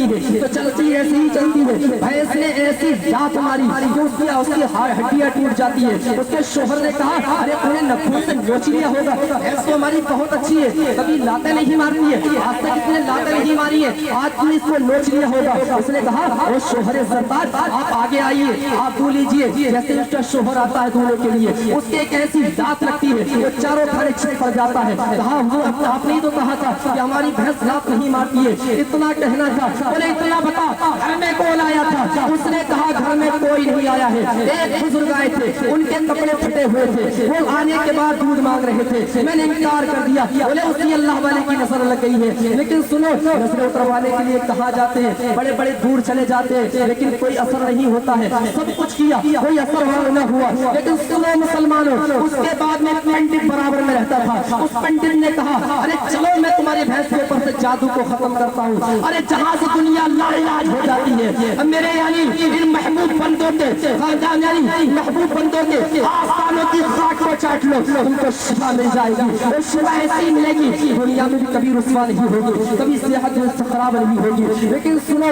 चलती है, तो चलती ऐसे ही चलती है, भैंस ने ऐसी जात मारी जो उसकी हड्डियां टूट जाती है। उसके शोहर ने कहा अरे उन्हें नखून से नोच लिया होगा, भैंस तो हमारी बहुत अच्छी है, कभी लाते नहीं मारती है, आज तक इसने लाते नहीं मारी है, आज तुम इसको नोच लिया होगा। उसने कहा ओ शोहर सरदार आप आगे आइए, आप धो लीजिए। जैसे उसका शोहर आता है धोने के लिए, उसके एक ऐसी दांत लगती है वो चारों खाने छिप पड़ जाता है। कहा वो आपने ही तो कहा था कि हमारी भैंस लात नहीं मारती है, इतना कहना था। बोले इतना बता घर में कौन आया था? उसने कहा घर में कोई नहीं आया है, एक बुजुर्ग आए थे, उनके कपड़े फटे हुए थे, वो आने के बाद दूध मांग रहे थे, मैंने इनकार कर दिया। बोले उसकी अल्लाह वाले की नजर लग गई है। लेकिन सुनो नजर उतरवाने के लिए कहा जाते हैं, बड़े बड़े दूर चले जाते हैं, लेकिन कोई असर नहीं होता है, सब कुछ किया कोई असर न हुआ। लेकिन सुनो मुसलमानों, उसके बाद में पंडित बराबर में रहता था, उस पंडित ने कहा अरे चलो मैं तुम्हारी भैंस के ऊपर से जादू को खत्म करता हूँ। अरे जहाँ से दुनिया लाइलाज हो जाती है, मेरे यानी इन महबूब बंदों के महबूब बंदों के आस्थानों की खाक को चाट लो, तुमको शिफा मिल जाएगी, और शिफा ऐसी मिलेगी दुनिया में भी कभी रुसवा नहीं होगी, कभी सेहत खराब नहीं होगी। लेकिन सुनो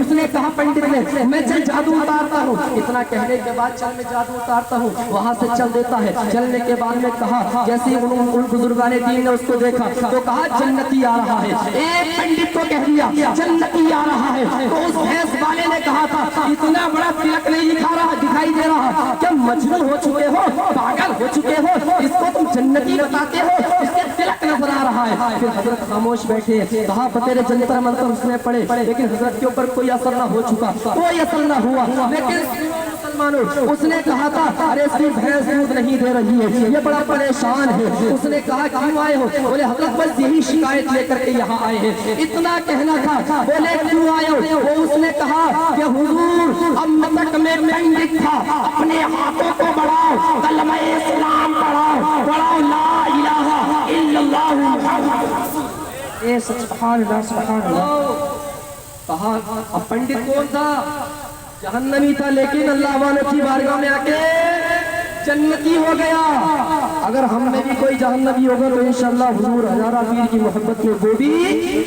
उसने कहा पंडित ने मैं चल जादू उतारता हूँ, इतना कहने के बाद चल मैं जादू उतारता हूँ, वहां से चल देता है। चलने के बाद में कहा जैसे उन बुजुर्गाने दीन ने उसको देखा तो कहा जन्नती आ रहा है। एक पंडित को कह दिया जन्नती आ रहा है, तो उस भैंस वाले ने कहा था इतना बड़ा तिलक नहीं दिखाई दे रहा, क्या मजनून हो चुके हो, पागल हो चुके हो, इसको तुम जन्नती बताते हो, इसके तिलक नजर आ रहा है। फिर हजरत खामोश बैठे, कहा बतेरे जंतर मंतर उसने पढ़े, लेकिन हजरत के ऊपर कोई असर ना हो चुका, कोई असर ना हुआ। लेकिन उसने कहा था अरे इसकी भैंस दूध नहीं दे रही है, ये बड़ा परेशान है। उसने कहा क्यों आए हो? बोले हजरत बस यही शिकायत लेकर के यहाँ आए हैं, इतना कहना था। बोले क्यों आए हो? वो उसने कहा कि हुजूर अब मतक में पंडित था, अपने हाथों को बढ़ाओ, कलमा इस्लाम पढ़ाओ, पढ़ाओ ला इलाहा इल्लल्लाह मुहम्मद। ए सुभान अल्लाह सुभान अल्लाह। कहा अब पंडित कौन था? जहन्नमी था, लेकिन अल्लाह वालों की बारगाह में आके जन्नती हो गया। अगर हम में भी कोई जहन्नमी होगा तो इंशाअल्लाह हुजूर हजारा पीर की मोहब्बत में वो भी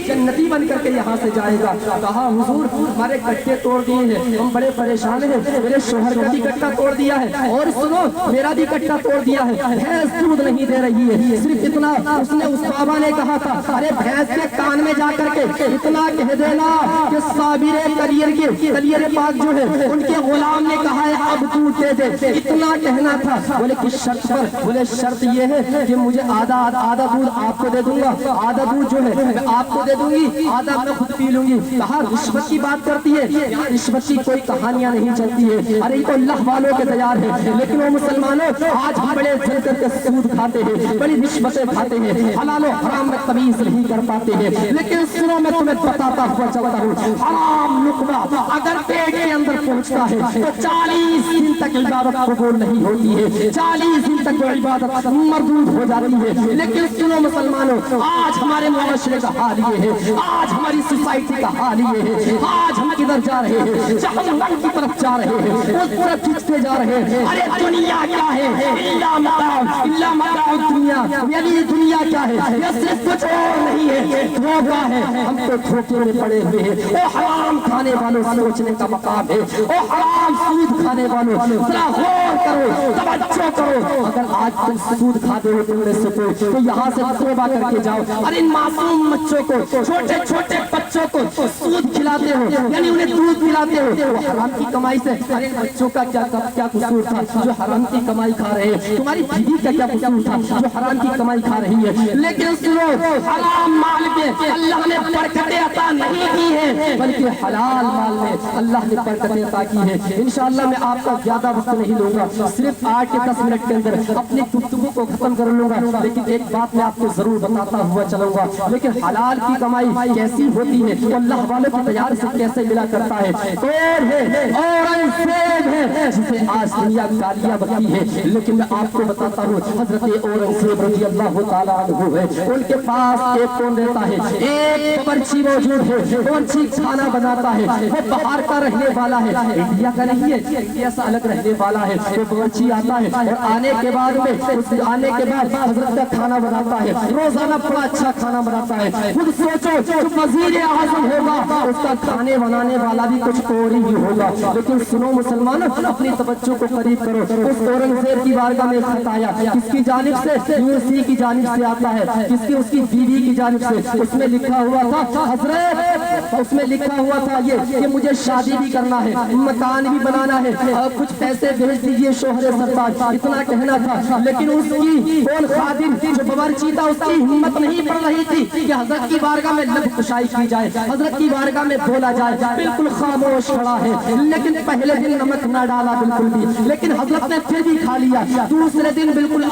जन्नती बन करके यहाँ से जाएगा। कहा हुजूर हमारे गट्टे तोड़ दिए हैं, हम बड़े परेशान हैं, मेरे शोहर का भी गट्टा तोड़ दिया है, और सुनो मेरा भी गट्टा तोड़ दिया है, भैंस दूध नहीं दे रही है। सिर्फ इतना उसने उस बाबा ने कहा था अरे भैंस के कान में जा करके इतना कह देना कि साबिर कलियर पाक जो है उनके गुलाम ने कहा है अब दूध दे दे, इतना कहना था। बोले किस शर्त पर? बोले शर्त ये है कि मुझे आधा दूध आपको दे दूंगा, आधा दूध जो है मैं आपको दे दूंगी, आधा मैं खुद पी लूंगी। कहा रिश्वत की बात करती है, यहाँ रिश्वत की कोई कहानियां नहीं चलती है, अरे तो अल्लाह वालों के तैयार है। लेकिन वो मुसलमानों आज हम बड़े चल करके सूद खाते हैं, बड़ी रिश्वतें खाते हैं, हलाल और हराम में तमीज नहीं कर पाते हैं। लेकिन सुनो मैं तुम्हें बताता हुआ चलता हूँ, हराम लुकमा अगर पेट के अंदर पहुंचता है तो 40 दिन तक इबादत कबूल नहीं होती है, 40 दिन तक वो इबादत मरदूद हो जाती है। लेकिन सुनो मुसलमानों आज हमारे मुआशरे का हाल ये है, आज हमारी सोसाइटी का हाल ये है, आज हम किधर जा रहे हैं? जहन्नम की तरफ जा रहे हैं, उस तरफ खिंचते जा रहे हैं। अरे दुनिया क्या है? इल्ला मताउ दुनिया, यानी दुनिया क्या है? ये सिर्फ कुछ और नहीं है, धोखा है। हम तो धोखे में पड़े हुए हैं। ओ हराम खाने वालों सोचने का मकाम है, ओ हराम सूद खाने वालों जरा गौर करो, तवज्जो करो। अगर आज तुम सूद खाते हो तुमने से तो यहाँ से तौबा करके जाओ। अरे इन मासूम बच्चों को, छोटे छोटे बच्चों को सूद खिलाते हो, यानी उन्हें दूध पिलाते हो, वो हराम की कमाई से। अरे बच्चों का क्या कसूर था जो हराम की कमाई खा रहे हैं? तुम्हारी बीवी का क्या कसूर था जो हराम की कमाई खा रही है? लेकिन सुनो हराम माल में अल्लाह ने बरकतें अता नहीं की है, बल्कि हलाल माल में अल्लाह ने बरकतें अता की है। इंशाअल्लाह मैं आपका ज्यादा वक्त नहीं लूंगा, सिर्फ 8 से 10 मिनट के अंदर अपनी गुफ्तगू को खत्म कर लूंगा। लेकिन एक बात मैं आपको जरूर बताता हुआ चलूंगा, लेकिन हलाल की कमाई कैसी होती है, तो अल्लाह वालों के तैयार से कैसे मिला करता है। औरंगजेब है जिसे आज दुनिया गालियां बकती है, लेकिन मैं आपको बताता हूँ हजरत औरंगजेब रज़ी अल्लाह ताला अन्हु है, उनके पास एक कौन रहता है, एक बावर्ची मौजूद है, बावर्ची खाना बनाता है, वो बाहर का रहने वाला है, इंडिया का नहीं है, इंडिया से अलग रहने वाला है। वो बावर्ची आता है और आने के बाद हजरत का खाना बनाता है, रोजाना बड़ा अच्छा खाना बनाता है। खुद सोचो जो वजीर आजम होगा اس का खाने बनाने वाला भी कुछ और ही होगा। लेकिन सुनो मुसलमानों, अपनी तवज्जो को करीब करो। उस औरंगजेब की बारगाह में खत आया, किसकी जानिब से? यूसी की जानिब से आता है। किसकी? उसकी बीवी की जानिब से। उसमें लिखा हुआ था हजरत, उसमें लिखा हुआ था ये कि मुझे शादी भी करना है, मकान भी बनाना है, और कुछ पैसे भेज दीजिए शोहरे सरताज, इतना कहना था। लेकिन उसकी कौन खादिम जो बावर्ची था, उसकी हिम्मत नहीं पड़ रही थी कि हजरत की बारगाह में लब कुशाई की जाए, हजरत की बारगाह में बोला जाए। बिल्कुल खामोश खड़ा है, लेकिन पहले दिन नमक न डाला बिल्कुल भी, लेकिन हजरत ने फिर भी खा लिया। दूसरे दिन बिल्कुल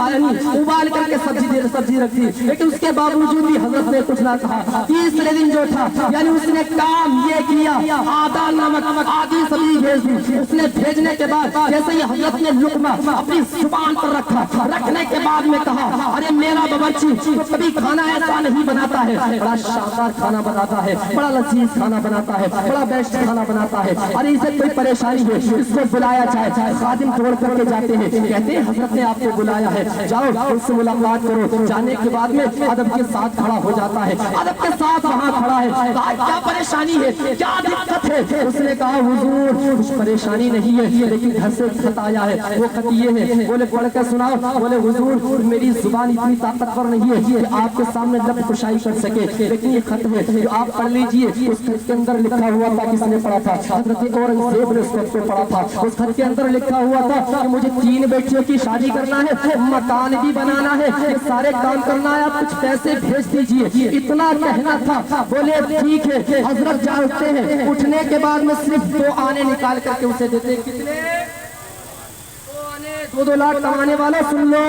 उबाल करके सब्जी रख दी, लेकिन उसके बावजूद भी हजरत ने कुछ ना कहा। तीसरे दिन जो था, यानी उसने काम ये किया, आधा नमक आधी सब्जी भेज दी। उसने भेजने के बाद जैसे ही हजरत ने लुकमा अपनी जुबान पर रखा, रखने के बाद में कहा, अरे मेरा बावर्ची तो कभी खाना ऐसा नहीं बनाता है, बड़ा शानदार खाना बनाता है, बड़ा लजीज खाना बनाता है, बड़ा बेस्ट खाना बनाता है। अरे इसे कोई परेशानी है, इसको बुलाया जाए। खादिम तोड़ करके जाते हैं, कहते हैं हजरत ने आपको बुलाया है, जाओ उससे मुलाकात करो। जाने के बाद में अदब के साथ खड़ा हो जाता है, अदब के साथ वहाँ खड़ा है। क्या परेशानी है, क्या दिक्कत है? उसने कहा हुजूर कुछ परेशानी नहीं है, लेकिन घर से खत आया है। वो खत ये है, बोले पढ़ कर सुनाओ। बोले हुजूर मेरी जुबान इतनी ताकतवर नहीं है कि आपके सामने लब कुशाई कर सके, लेकिन ये खत है जो आप पढ़ लीजिए। उस खत के अंदर लिखा हुआ था, किसने पढ़ा था? हजरत औरंगजेब ने उस खत को पढ़ा था। उस खत के अंदर लिखा हुआ था कि मुझे 3 बेटियों की शादी करना है, मकान भी बनाना है, ये सारे काम करना है, आप कुछ पैसे भेज दीजिए, इतना कहना था। बोले ठीक है। हजरत जाते हैं, उठने के बाद में सिर्फ 2 आने निकाल करके उसे देते। कितने? 2 लाख कमाने वाला सुन लो,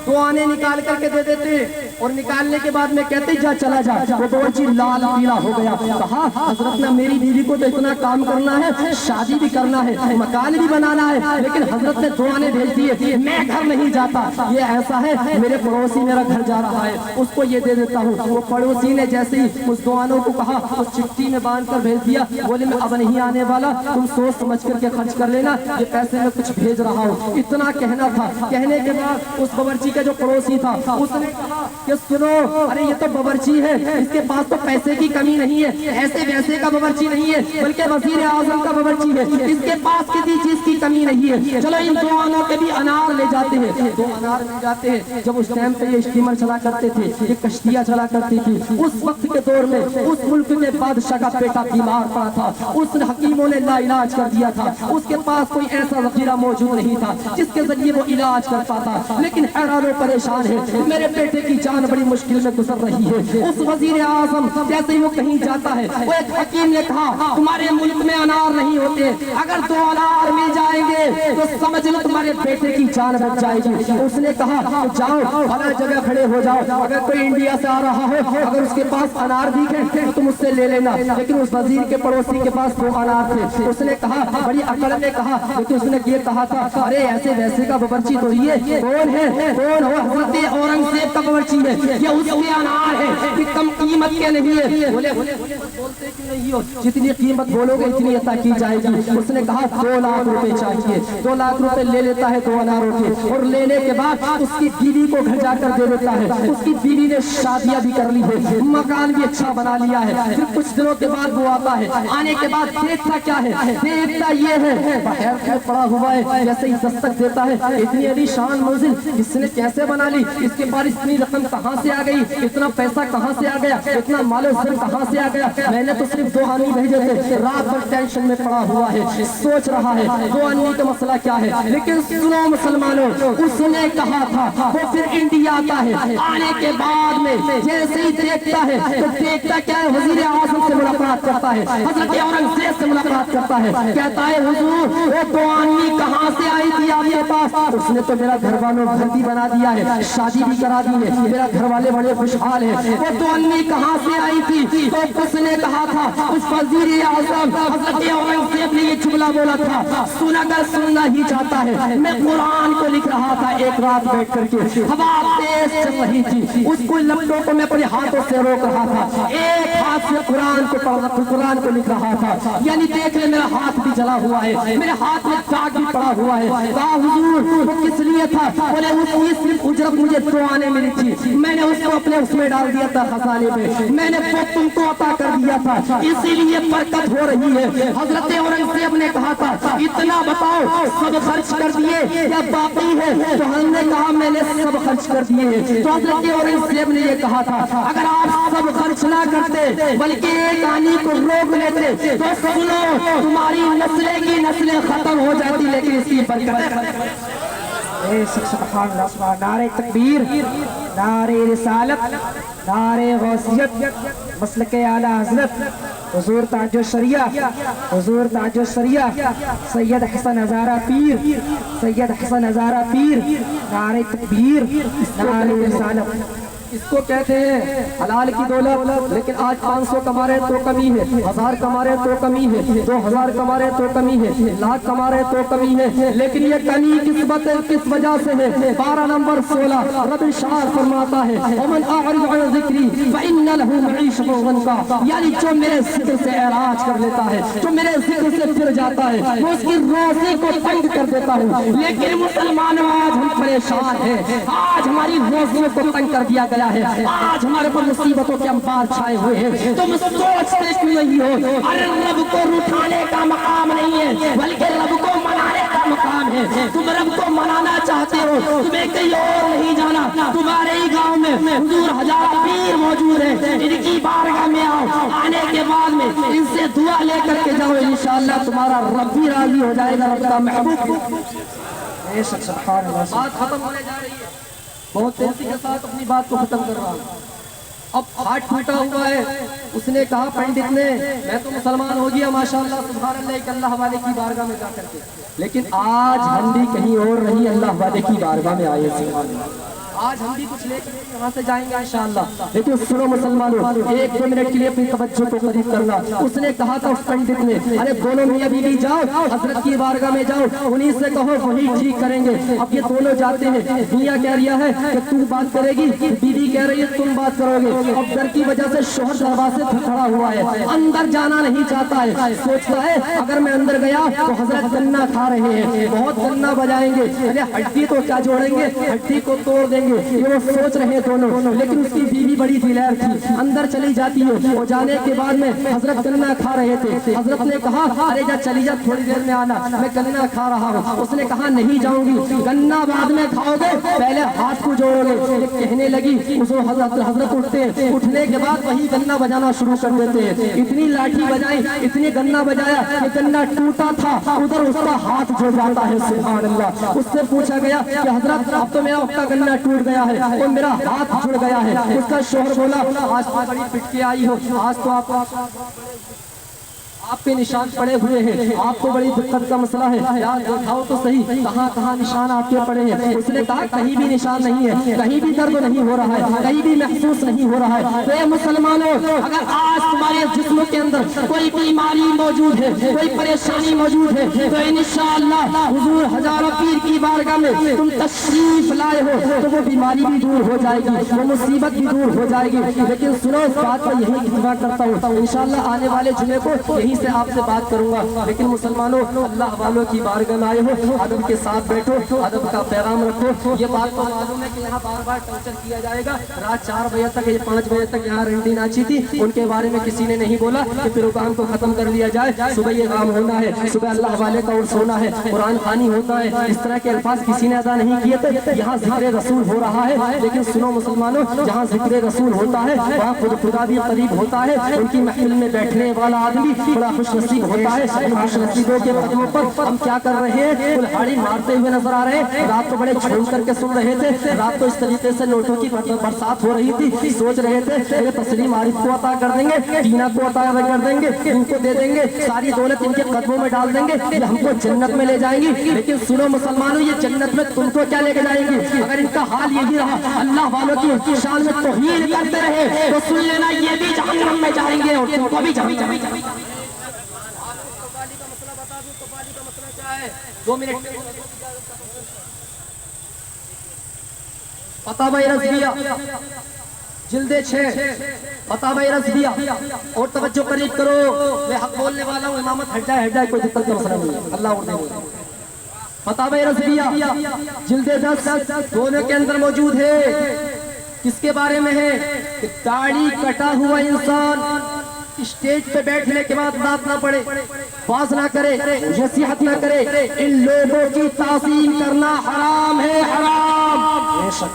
2 आने निकाल करके दे देते, और निकालने के बाद में कहते जा चला जा। वो बावर्ची लाल पीला हो गया। कहा हजरत ने मेरी बीवी को तो इतना काम करना है, शादी भी करना है, मकान भी बनाना है, लेकिन हजरत ने 2 आने भेज दिए, मैं घर नहीं जाता। ये ऐसा है, मेरे पड़ोसी मेरा घर जा रहा है, उसको ये दे देता हूँ। वो पड़ोसी ने जैसे ही उस 2 आनों को कहा, उस चिट्ठी में बांध कर भेज दिया। बोले मैं अब नहीं आने वाला, तुम सोच समझ करके खर्च कर लेना, ये पैसे मैं कुछ भेज रहा हूँ, इतना कहना था। कहने के बाद उस बावर्ची का जो पड़ोसी था, उसने कहा कि सुनो, अरे ये तो बावर्ची है, इसके पास तो पैसे की कमी नहीं है, ऐसे वैसे का बावर्ची नहीं है, बल्कि वजीर आजम का बावर्ची है, इसके पास किसी चीज की कमी नहीं है। चलो इन 2 आनों के भी अनार ले जाते हैं। 2 अनार ले जाते हैं। जब उस टाइम पे ये स्टीमर चला करते थे, ये कश्तियां चला करती थी, उस वक्त के दौर में उस मुल्क के बादशाह का बेटा बीमार पड़ा था, उस हकीमों ने लाइलाज कर दिया था, उसके पास कोई ऐसा जखीरा मौजूद नहीं था जिसके जरिए वो इलाज कर पाता। लेकिन हैरान और परेशान है, मेरे बेटे की जान बड़ी मुश्किल में गुजर रही है। उस वजीर आजम जैसे ही वो कहीं जाता है, वो एक हकीम ने कहा तुम्हारे मुल्क में अनार नहीं होते, अगर 2 अनार मिल जाएंगे तो समझ लो तुम्हारे बेटे की जान बच जाएगी। उसने कहा जाओ अलग जगह खड़े हो जाओ, अगर कोई इंडिया से आ रहा हो, अगर उसके पास अनार दिखे तो तुम उससे ले लेना। लेकिन उस वजीर के पड़ोसी के पास 2 अनार थे। उसने कहा, बड़ी अकड़ ने कहा, लेकिन उसने ये कहा था, अरे ऐसे वैसे का बावर्ची तो ये कौन है? कौन हो? हजरत औरंगजेब का बावर्ची है, ये उसके अनार है कि कम कीमत के नहीं है। बोले बोलते क्यों नहीं हो? जितनी कीमत बोलोगे इतनी अता की जाएगी। उसने कहा 2 लाख रुपए चाहिए। 2 लाख रुपए ले लेता है 2 अनारों के, और लेने के बाद उसकी बीवी को घर जाकर दे देता है। उसकी बीवी ने शादियां भी कर ली है, मकान भी अच्छा बना लिया है। फिर कुछ दिनों के बाद वो आता है, आने के बाद देखता क्या है? देखता ये है बाहर में पड़ा हुआ है, जैसे ही दस्तक देता है, इतनी आलीशान मंजिल इसने कैसे बना ली? इसके बाद इतनी रकम कहाँ से आ गई? इतना पैसा कहाँ से आ गया? इतना मालो ज़र कहाँ से आ गया? मैंने तो सिर्फ 2 आनी भेजे थे। रात भर टेंशन में पड़ा हुआ है, सोच रहा है 2 आनी का मसला क्या है। लेकिन सुनो मुसलमानों, उसने कहा था वो फिर इंडिया आता है, आने के बाद में जैसे ही देखता है तो देखता क्या है? वजीर आजम से मुलाकात करता है, हजरत औरंगजेब से मुलाकात करता है। कहता है हुजूर वो 2 आनी कहाँ से आई थी आपके पास? उसने तो मेरा घर वालों घर भी बना दिया है, शादी भी करा दी है, मेरा घर वाले बड़े खुशहाल है। वो 2 आनी कहाँ से आई थी? तो उसने कहा था उस वजीर आजम हजरत औरंगजेब ने ये जुमला बोला था, सुनना ही चाहता है। मैं कुरान को लिख रहा था एक रात बैठ करके, हवा आवेश चल रही थी, उसको लपटों को मैं अपने हाथों से रोक रहा था, एक हाथ से कुरान को लिख रहा था। यानी देख ले मेरा हाथ भी जला हुआ है, मेरे हाथ में दाग भी पड़ा हुआ है। कहा हुजूर वो किस लिए था? बोले उसकी सिर्फ उजरत मुझे 2 आने मिली थी, मैंने उसको अपने उसमें डाल दिया था खजाने में, मैंने वो तुमको अता कर दिया था, इसीलिए बरकत हो रही है। हजरत औरंगजेब ने कहा था इतना बताओ सब खर्च कर दिए या बाकी है? तो हमने कहा मैंने सब खर्च कर दिए। तो हजरत औरंगजेब ने ये कहा था अगर आप सब खर्च ना करते बल्कि एक आनी को रोक लेते तो सुनो तुम्हारी नस्लें की नस्लें खत्म हो जाती, लेकिन इसकी बरकत नारे तकबीर, नारे रिसालत, नारे गौसियत, मसलके आला हज़रत हुजूर ताजुल शरिया, हुजूर ताजुल शरिया सैयद हसन हज़ारा पीर, सैयद हसन हज़ारा पीर, नारे तकबीर, नारे रिसालत। इसको कहते हैं हलाल की दौलत। लेकिन आज 500 कमा रहे तो कमी है, 1000 कमा रहे तो कमी है, 2000 कमा रहे तो कमी है, लाख कमा रहे तो कमी है। लेकिन ये कमी किस वजह से है? 12 नंबर 16 रब इरशाद फरमाता है वमन अअरिद अन ज़िक्री फइन्न लहू मईशतन ज़ंका, यानी जो मेरे जिक्र से एराज कर लेता है, जो मेरे जिक्र से फिर जाता है, वो उसकी रोज़ी को तंग कर देता हूँ। लेकिन मुसलमानों आज हम परेशान हैं, आज हमारी रोज़ियों को तंग कर दिया गया है, आज हमारे पर मुसीबतों के अंबार छाए हुए हैं। तुम सोचते क्यों नहीं हो? अरे रब को उठाने का मकाम नहीं है बल्कि रब को मनाने का मकाम है। तुम रब को मनाना चाहते हो, तुम्हें कहीं और नहीं जाना, तुम्हारे ही गांव में हुजूर हज़ारा पीर मौजूद है, इनकी बारगाह में आओ, आने के बाद में इनसे दुआ लेकर के जाओ, इंशाअल्लाह तुम्हारा रब भी राजी हो जाएगा, रब का महबूब। बात खत्म होने जा रही है, बहुत तेजी के साथ अपनी बात को खत्म कर रहा हूँ। अब हाथ टूटा हुआ है, उसने कहा पंडित ने मैं तो मुसलमान हो गया माशाअल्लाह सुभान अल्लाह, अल्लाह वाले की बारगाह में जाकर के। लेकिन आज हम भी कहीं और नहीं अल्लाह वाले की बारगाह में आए, सुभान अल्लाह। आज हम भी कुछ लेकर यहाँ से जाएंगे इंशाअल्लाह। लेकिन सुनो मुसलमानों, 1-2 मिनट के लिए अपनी तवज्जो को करीब करना। उसने कहा था उस पंडित ने, अरे दोनों मियाँ बीवी जाओ हजरत की बारगाह में जाओ, उन्हीं से कहो वही ठीक करेंगे। अब ये दोनों जाते हैं, मियाँ कह रहा है कि तू बात करेगी, बीवी कह रही है तुम बात करोगे। अब डर की वजह से शोहर दरवाजे पर खड़ा हुआ है, अंदर जाना नहीं चाहता है, सोचता है अगर मैं अंदर गया तो हजरत गन्ना खा रहे हैं, बहुत गन्ना बजाएंगे, अरे हड्डी तो क्या जोड़ेंगे, हड्डी को तोड़ देंगे, ये वो सोच रहे हैं दोनों। लेकिन उसकी बीवी बड़ी दिलेर थी, अंदर चली जाती है। वो जाने के बाद में हजरत गन्ना खा रहे थे, हजरत ने कहा अरे जा चली जा, थोड़ी देर में आना, मैं गन्ना खा रहा हूँ। उसने कहा नहीं जाऊंगी, गन्ना बाद में खाओगे, पहले हाथ को जोड़ोगे। कहने लगी, उसको हजरत उठते, उठने के बाद वही गन्ना बजाना शुरू कर देते हैं। इतनी लाठी बजाई, इतनी गन्ना बजाया कि गन्ना टूटा था, उधर उसका हाथ जुड़ जाता है, सुभान अल्लाह। उससे पूछा गया कि हजरत अब तो मेरा उसका गन्ना टूट गया है और मेरा हाथ जुड़ गया है। उसका शोहर बोला आज तो बड़ी पिट के आई हो, आज तो आप पे निशान पड़े हुए हैं, आपको बड़ी दिक्कत का मसला है, यार दिखाओ तो सही कहाँ निशान आपके पड़े हैं। उसने कहा कहीं भी निशान नहीं है, कहीं भी दर्द नहीं हो रहा है, कहीं भी महसूस नहीं हो रहा है। तो मुसलमानों, अगर आज तुम्हारे जिस्म के अंदर कोई बीमारी मौजूद है, कोई परेशानी मौजूद है, तो इंशाअल्लाह हुजूर हज़ारा पीर की बारगाह में तुम तशरीफ लाए हो तो वो बीमारी भी दूर हो जाएगी, वो मुसीबत भी दूर हो जाएगी। लेकिन सुनो, इस बात पर यही इत्तफाक करता हूँ, इंशाअल्लाह आने वाले जुमे को यही से आपसे बात करूंगा। लेकिन मुसलमानों, अल्लाह वालों की बारगाह में आए हो, अदब के साथ बैठो, अदब का पैगाम रखो। ये बात तो मालूम है कि यहाँ बार बार टॉर्चर किया जाएगा। रात 4 बजे तक, ये 5 बजे तक यहाँ रंडी नाची थी, उनके बारे में किसी ने नहीं बोला कि प्रोग्राम को खत्म कर लिया जाए, सुबह ये काम होना है, सुबह अल्लाह वाले का उर्स होना है, कुरान खानी होता है। इस तरह के अल्फाज किसी ने अदा नहीं किए थे। यहाँ जिक्र रसूल हो रहा है, लेकिन सुनो मुसलमानों, जहाँ जिक्र रसूल होता है वहाँ खुदा भी करीब होता है। उनकी महफिल में बैठने वाला आदमी बड़ा खुश नसीब होता है। खुश नसीबों के कदमों पर हम क्या कर रहे हैं, कुल्हाड़ी मारते हुए नजर आ रहे हैं। रात को बड़े झूम करके सुन रहे थे, रात को इस तरीके से नोटों की बरसात हो रही थी। सोच रहे थे तस्लीम आरिफ को अता कर देंगे, टीना को अता कर देंगे, इनको दे देंगे, सारी दौलत इनके कदमों में डाल देंगे, ये हमको जन्नत में ले जाएंगी। लेकिन सुनो मुसलमानों, ये जन्नत में तुमको क्या लेके जाएंगी? अगर इनका हाल यही रहा, अल्लाह वालों की शान में तौहीन करते रहे, तो सुन लेना ये भी जहन्नम में जाएंगे और तुमको भी जहन्नम। 2 मिनट فتاوی رضویہ جلد 6 فتاوی رضویہ. اور توجہ قریب کرو، میں حق بولنے والا ہوں، امامت ہٹ جائے کوئی دقت کا مسئلہ نہیں ہے، اللہ اور نہیں. فتاوی رضویہ جلد 10 دونوں کے اندر موجود ہے. کس کے بارے میں ہے کہ داڑھی کٹا ہوا انسان اسٹیج پہ بیٹھنے کے بعد بات نہ پڑے، باز نہ کرے، نصیحت نہ کرے. ان لوگوں کی تعظیم کرنا حرام ہے، حرام.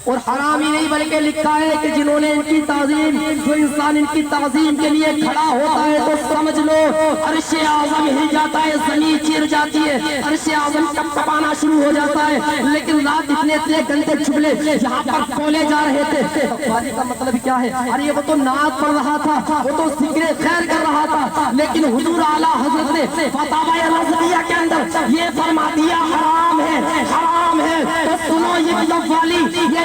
اور حرام ہی نہیں بلکہ لکھا ہے کہ جنہوں نے ان کی تعظیم، جو انسان ان کی تعظیم کے لیے کھڑا ہوتا ہے تو سمجھ لو عرش اعظم ہل جاتا ہے، زمین چیر جاتی ہے، عرش اعظم کب کپانا شروع ہو جاتا ہے. لیکن رات اتنے گندے چبلے یہاں پر کھولے جا رہے تھے. تقویٰ کا مطلب کیا ہے؟ ارے وہ تو نعت پڑھ رہا تھا، وہ تو ذکر خیر کر رہا تھا، لیکن حضور اعلیٰ حضرت نے فتاوی رضویہ کے اندر یہ فرما دیا حرام ہے، حرام ہے. تو سنو یہ قوالی،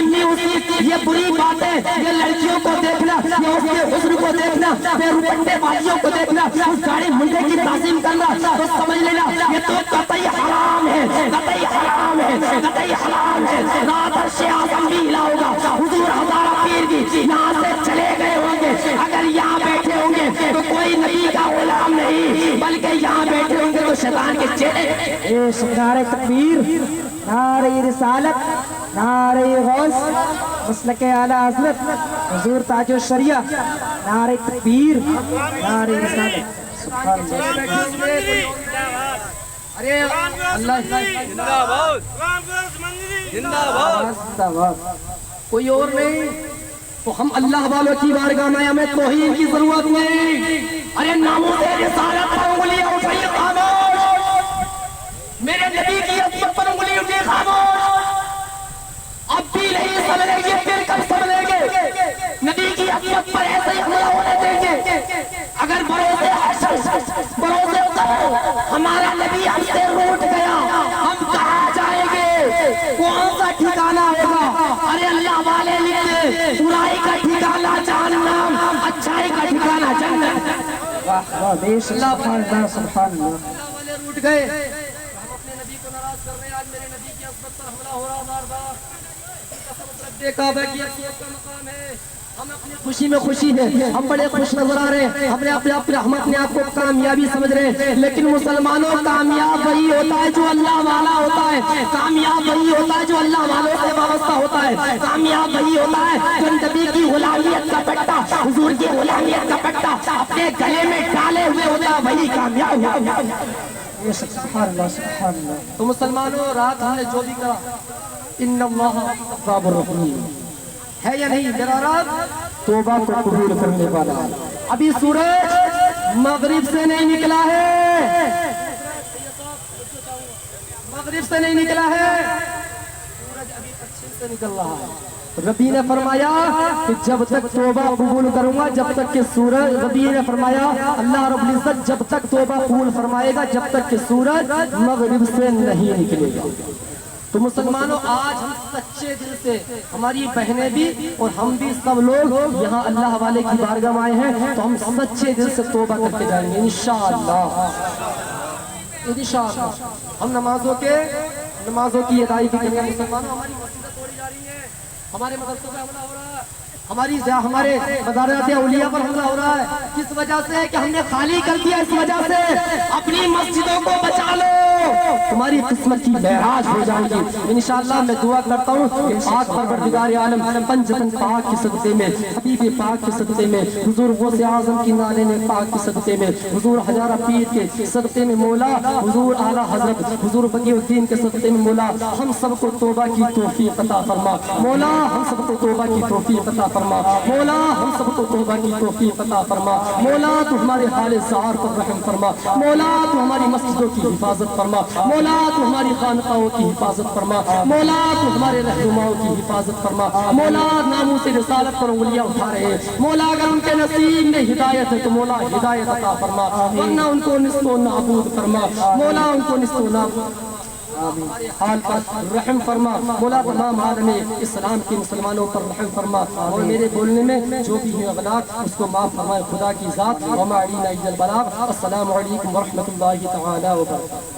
یہ بری باتیں، یہ لڑکیوں کو دیکھنا، یہ اس کے حسن کو دیکھنا، بے روپٹے والیوں کو دیکھنا، اس گاڑی منڈے کی تعظیم کرنا، تو سمجھ لینا یہ تو قطعی حرام ہے، قطعی حرام ہے، قطعی حرام ہے. رات عرش اعظم بھی ہلا ہوگا، حضور ہزارہ پیر بھی یہاں سے چلے گئے ہوں گے. اگر یہاں بیٹھے ہوں گے تو کوئی نبی کا غلام نہیں، بلکہ یہاں بیٹھے ہوں گے تو شیطان کے چیلے. نعرہ تکبیر، نعرہ رسالت، نعرہ غوث، مسلک اعلیٰ حضرت حضور تاج الشریعہ، نعرہ تکبیر، نعرہ رسالت. سبحان اللہ. کوئی اور نہیں تو ہم اللہ والوں کی بارگاہ میں ہمیں توہین کی ضرورت نہیں. ارے ناموس رسالت پر انگلیاں اٹھائیے خاموش، میرے نبی کی عظمت پر انگلی اٹھی خاموش. اب بھی نہیں سمجھیں گے پھر کب سمجھیں گے؟ نبی کی عظمت پر ایسے ہی حملہ ہونے دیں گے؟ اگر بھروسے بھروسے کرو ہمارا نبی ہم سے روٹ گیا، ہم کہاں جائیں گے؟ کون سا ٹھکانہ ہوگا؟ ارے اللہ والے لکھتے برائی کا ٹھکانہ جہنم، اچھائی کا ٹھکانہ جنت. سبحان اللہ، سبحان اللہ. اللہ والے روٹ گئے، ہم اپنے نبی کو ناراض کر رہے ہیں. آج میرے نبی کی عظمت پر حملہ ہو رہا بار بار. کعبہ کی عظمت کا مقام ہے، ہم اپنی خوشی میں خوشی ہے، ہم بڑے خوش نظر آ رہے ہیں، ہم نے اپنے رحمت نے آپ کو کامیابی سمجھ رہے ہیں. لیکن مسلمانوں کامیاب وہی ہوتا ہے جو اللہ والا ہوتا ہے، کامیاب وہی ہوتا ہے جو اللہ والوں سے وابستہ ہوتا ہے، کامیاب وہی ہوتا ہے جو نبی کی غلامیت کا پٹا، حضور کی غلامیت کا پٹا اپنے گلے میں ڈالے ہوئے ہوتا ہے، وہی کامیاب ہوتا ہے. سبحان اللہ، سبحان اللہ. تو مسلمانوں رات ہم نے جو بھی کرا ان اللہ تواب الرحیم ہے یا نہیں؟ میرا رب توبہ کو قبول کرنے والا ہے. ابھی سورج مغرب سے نہیں نکلا ہے، مغرب سے نہیں نکلا ہے، سورج ابھی پچھم سے نکل رہا ہے. ربی نے فرمایا کہ جب تک توبہ قبول کروں گا، جب تک کہ سورج، ربی نے فرمایا اللہ رب العزت جب تک توبہ قبول فرمائے گا جب تک کہ سورج مغرب سے نہیں نکلے گا. تو مسلمانوں آج ہم سچے دل سے، ہماری بہنیں بھی اور ہم بھی سب لوگ یہاں اللہ والے کی بارگاہ میں آئے ہیں، تو ہم سچے دل سے توبہ کر کے جائیں گے انشاءاللہ. انشاءاللہ ہم نمازوں کی ادائیگی کریں گے. مسلمانوں ہماری مسجدیں توڑی جا رہی ہیں، ہمارے مدرسوں پہ حملہ ہو رہا ہے، ہمارے مزارات اولیاء پر حملہ ہو رہا ہے. کس وجہ سے؟ کہ ہم نے خالی کر دیا. اس وجہ سے اپنی مسجدوں کو بچا لو، تمہاری قسمت کی معراج ہو جائے گی انشاءاللہ. میں دعا کرتا ہوں کہ پاک پروردگار عالم پنجتن پاک کی صدقے میں، حبیب پاک کی صدقے میں، حضور غوث اعظم کی نالین پاک کی صدقے میں، حضور ہزارہ پیر کے صدقے میں مولا، حضور اعلیٰ حضرت حضور بقی الدین کے صدقے میں مولا ہم سب کو توبہ کی توفیق عطا فرما. مولا ہم سب کو توبہ کی توفیق عطا فرما. مولا ہم سب کو توبہ کی توفیق عطا فرما. مولا تو ہمارے حال زار پر رحم فرما. مولا تو ہماری مسجدوں کی حفاظت فرما. مولا تو ہماری خانقاہوں کی حفاظت فرما. مولا تو ہمارے رہنماؤں کی حفاظت فرما. مولا ناموس رسالت پر انگلیاں اٹھا رہے ہیں، مولا اگر ان کے نصیب میں ہدایت ہے تو مولا ہدایت عطا فرما، ورنہ ان کو نصف و نابود فرما. مولا ان کو نصف و نابود ہمارے حال پر رحم فرما. مولا تمام عالم اسلام کے مسلمانوں پر رحم فرما، اور میرے بولنے میں جو بھی ہے اغلاق اس کو معاف فرمائے خدا کی ذات. وما علینا الا البلاغ. السلام علیکم ورحمۃ اللہ تعالی وبرکاتہ.